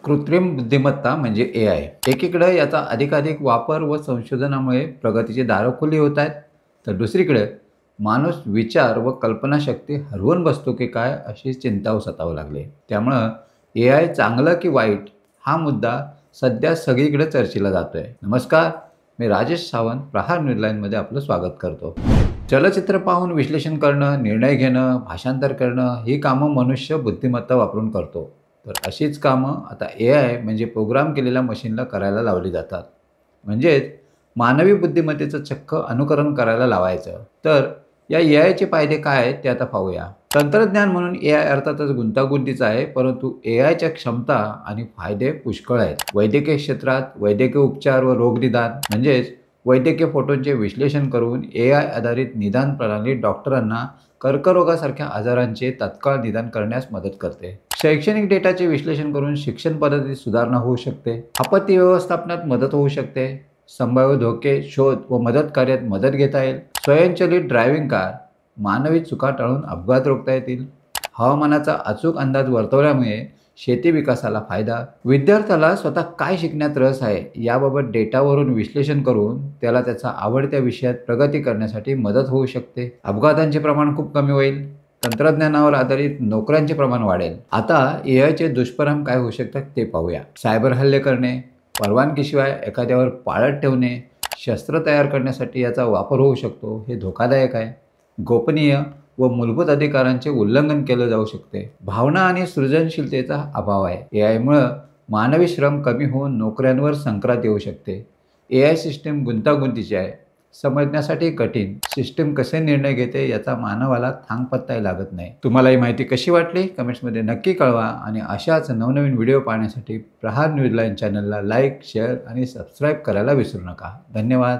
कृत्रिम बुद्धिमत्ता म्हणजे एआय. एकीकडे याचा अधिकाधिक वापर व संशोधनामुळे प्रगतीची दारं खुली होत आहेत, तर दुसरीकडे माणूस विचार व कल्पनाशक्ती हरवून बसतो की काय अशी चिंता सतावू लागली. त्यामुळं एआय चांगलं की वाईट हा मुद्दा सध्या सगळीकडे चर्चेला जातोय. नमस्कार, मी राजेश सावंत, प्रहार न्यूजलाईनमध्ये आपलं स्वागत करतो. चलचित्र पाहून विश्लेषण करणं, निर्णय घेणं, भाषांतर करणं ही कामं मनुष्य बुद्धिमत्ता वापरून करतो. तर अशीच कामं आता एआय म्हणजे प्रोग्राम केलेल्या मशीनला करायला लावली जातात. म्हणजेच मानवी बुद्धिमत्तेचं चक्क अनुकरण करायला लावायचं. तर या एआयचे फायदे काय आहेत ते आता पाहूया. तंत्रज्ञान म्हणून एआय अर्थातच गुंतागुंतीचं आहे, परंतु एआयच्या क्षमता आणि फायदे पुष्कळ आहेत. वैद्यकीय क्षेत्रात वैद्यकीय उपचार व रोगनिदान म्हणजेच वैद्यकीय फोटोंचे विश्लेषण करून एआय आधारित निदान प्रणाली डॉक्टरांना कर्करोगासारख्या आजारांचे तात्काळ निदान करण्यास मदत करते. शैक्षणिक डेटाचे विश्लेषण करून शिक्षण पद्धतीत सुधारणा होऊ शकते. आपत्ती व्यवस्थापनात मदत होऊ शकते. संभाव्य धोके, शोध व मदत कार्यात मदत घेता येईल. स्वयंचलित ड्रायव्हिंग कार मानवी चुका टाळून अपघात रोखता येतील. हवामानाचा अचूक अंदाज वर्तवल्यामुळे शेती विकासाला फायदा. विद्यार्थ्याला स्वतः काय शिकण्यात रस आहे याबाबत डेटावरून विश्लेषण करून त्याला त्याच्या आवडत्या विषयात प्रगती करण्यासाठी मदत होऊ शकते. अपघातांचे प्रमाण खूप कमी होईल. तंत्रज्ञानावर आधारित नोकऱ्यांचे प्रमाण वाढेल. आता एआयचे दुष्परिणाम काय होऊ शकतात ते पाहूया. सायबर हल्ले करणे, परवानगीशिवाय एखाद्यावर पाळत ठेवणे, शस्त्र तयार करण्यासाठी याचा वापर होऊ शकतो. हे धोकादायक आहे. गोपनीय व मूलभूत अधिकारांचे उल्लंघन केले जाऊ शकते. भावना आणि सृजनशीलतेचा अभाव आहे. एआयमुळं मानवी श्रम कमी होऊन नोकऱ्यांवर संक्रांत येऊ शकते. एआय सिस्टीम गुंतागुंतीची आहे. समजण्यासाठी कठीण. सिस्टीम कसे निर्णय घेते याचा मानवाला थांगपत्ताही लागत नाही. तुम्हाला ही माहिती कशी वाटली कमेंट्समध्ये नक्की कळवा आणि अशाच नवनवीन व्हिडिओ पाहण्यासाठी प्रहार न्यूजलाईन चॅनलला लाईक, शेअर आणि सबस्क्राईब करायला विसरू नका. धन्यवाद.